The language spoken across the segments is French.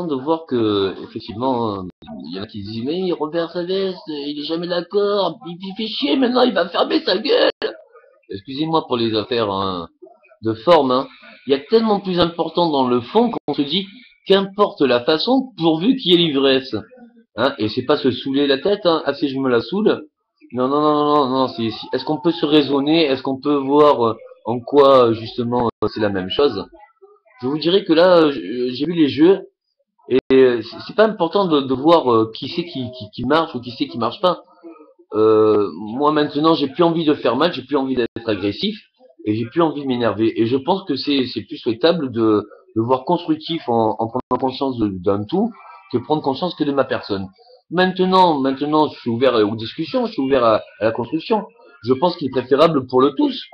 de voir que, effectivement, il y en a qui disent, mais Robert Savès, il est jamais d'accord, il fait chier, maintenant il va fermer sa gueule. Excusez-moi pour les affaires hein, de forme, hein. Il y a tellement plus important dans le fond qu'on se dit, qu'importe la façon, pourvu qu'il y ait l'ivresse. Hein, et c'est pas se saouler la tête, hein, assez je me la saoule. Non, non, non, non, non, est-ce qu'on peut se raisonner, est-ce qu'on peut voir en quoi, justement, c'est la même chose? Je vous dirais que là, j'ai vu les jeux, et c'est pas important de voir qui c'est qui marche ou qui c'est qui marche pas. Moi maintenant, j'ai plus envie de faire mal, j'ai plus envie d'être agressif, et j'ai plus envie de m'énerver. Et je pense que c'est plus souhaitable de voir constructif en prenant conscience d'un tout, que prendre conscience que de ma personne. Maintenant, je suis ouvert aux discussions, je suis ouvert à la construction. Je pense qu'il est préférable pour le tous,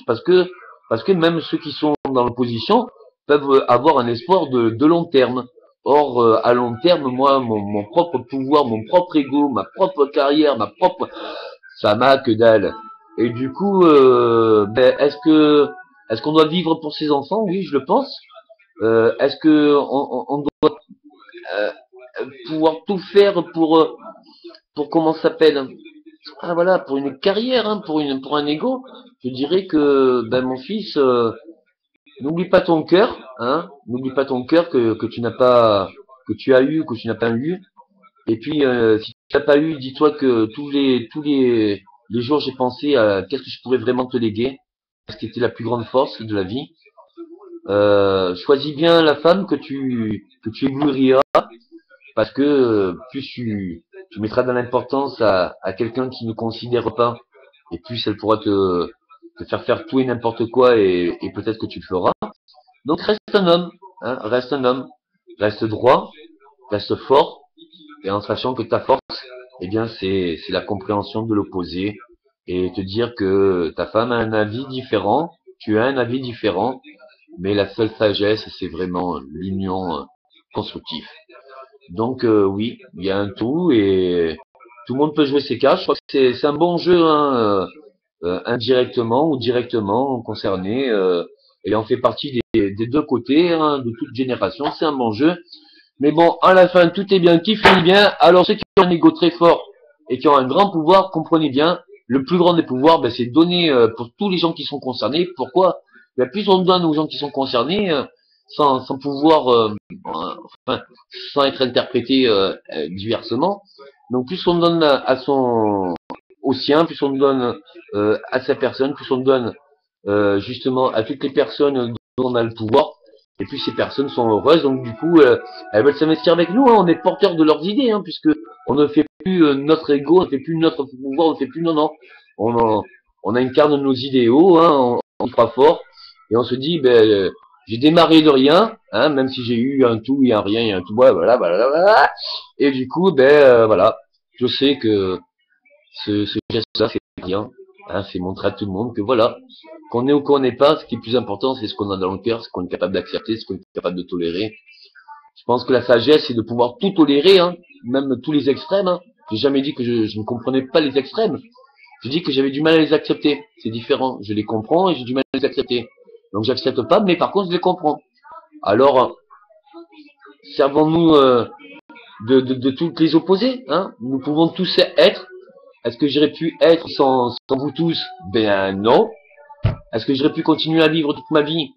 parce que même ceux qui sont dans l'opposition peuvent avoir un espoir de long terme. Or, à long terme, moi, mon propre pouvoir, mon propre ego, ma propre carrière, ça m'a que dalle. Et du coup, ben, est-ce qu'on doit vivre pour ses enfants? Oui, je le pense. Est-ce que on doit euh, pouvoir tout faire pour comment ça s'appelle? Ah voilà, pour une carrière, hein, pour un ego. Je dirais que ben mon fils, n'oublie pas ton cœur, hein. N'oublie pas ton cœur que tu n'as pas, que tu as eu, que tu n'as pas eu. Et puis, si tu n'as pas eu, dis-toi que les jours, j'ai pensé à qu'est-ce que je pourrais vraiment te léguer, ce qui était la plus grande force de la vie. Choisis bien la femme que tu éblouiras, parce que plus tu mettras de l'importance à quelqu'un qui ne considère pas, et plus elle pourra te faire faire tout et n'importe quoi, et peut-être que tu le feras. Donc reste un homme, hein, reste un homme, reste droit, reste fort, et en sachant que ta force, eh bien, c'est la compréhension de l'opposé, et te dire que ta femme a un avis différent, tu as un avis différent, mais la seule sagesse, c'est vraiment l'union constructive. Donc oui, il y a un tout, et tout le monde peut jouer ses cartes. Je crois que c'est un bon jeu, hein, indirectement ou directement concerné, ayant fait partie des deux côtés, hein, de toute génération. C'est un bon jeu. Mais bon, à la fin, tout est bien qui finit bien. Alors ceux qui ont un ego très fort et qui ont un grand pouvoir, comprenez bien, le plus grand des pouvoirs, ben, c'est donné pour tous les gens qui sont concernés. Pourquoi? Ben, plus on donne aux gens qui sont concernés, sans pouvoir, enfin, sans être interprété diversement. Donc plus on donne au sien, plus on donne à sa personne, plus on donne justement à toutes les personnes dont on a le pouvoir, et puis ces personnes sont heureuses, donc du coup, elles veulent s'investir avec nous, hein, on est porteurs de leurs idées, hein, puisque on ne fait plus notre ego, on ne fait plus notre pouvoir, on ne fait plus, non, non, on, on incarne nos idéaux, hein, on y croit fort, et on se dit, ben, j'ai démarré de rien, hein, même si j'ai eu un tout et un rien et un tout, ouais, voilà, voilà, voilà, et du coup, ben, voilà, je sais que ce geste-là, c'est rien, hein, c'est montrer à tout le monde que voilà, qu'on est ou qu'on n'est pas, ce qui est plus important, c'est ce qu'on a dans le cœur, ce qu'on est capable d'accepter, ce qu'on est capable de tolérer. Je pense que la sagesse, c'est de pouvoir tout tolérer, hein, même tous les extrêmes. Hein. J'ai jamais dit que je ne comprenais pas les extrêmes. Je dis que j'avais du mal à les accepter. C'est différent. Je les comprends et j'ai du mal à les accepter. Donc j'accepte pas, mais par contre je les comprends. Alors, servons-nous de toutes les opposés. Hein. Nous pouvons tous être. Est-ce que j'aurais pu être sans vous tous? Ben non. Est-ce que j'aurais pu continuer à vivre toute ma vie?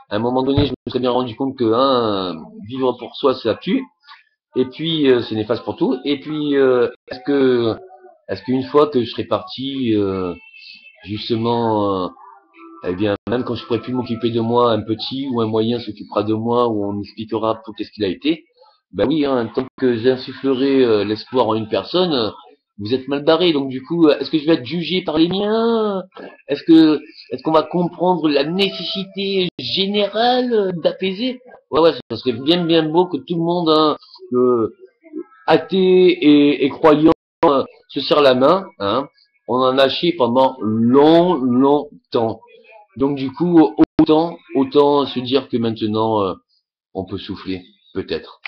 À un moment donné, je me serais bien rendu compte que vivre pour soi, ça tue. Et puis, c'est néfaste pour tout. Et puis, est-ce qu'une fois que je serai parti, justement, eh bien, même quand je pourrai plus m'occuper de moi, un petit ou un moyen s'occupera de moi, ou on expliquera pour qu'est-ce qu'il a été. Ben oui, hein, tant que j'insufflerai l'espoir en une personne, vous êtes mal barré. Donc du coup, est-ce que je vais être jugé par les miens? Est-ce que est-ce qu'on va comprendre la nécessité générale d'apaiser? Ouais, ouais, ça serait bien beau que tout le monde, hein, athée et croyant, se serre la main. Hein. On en a chié pendant longtemps. Donc du coup, autant se dire que maintenant, on peut souffler, peut-être.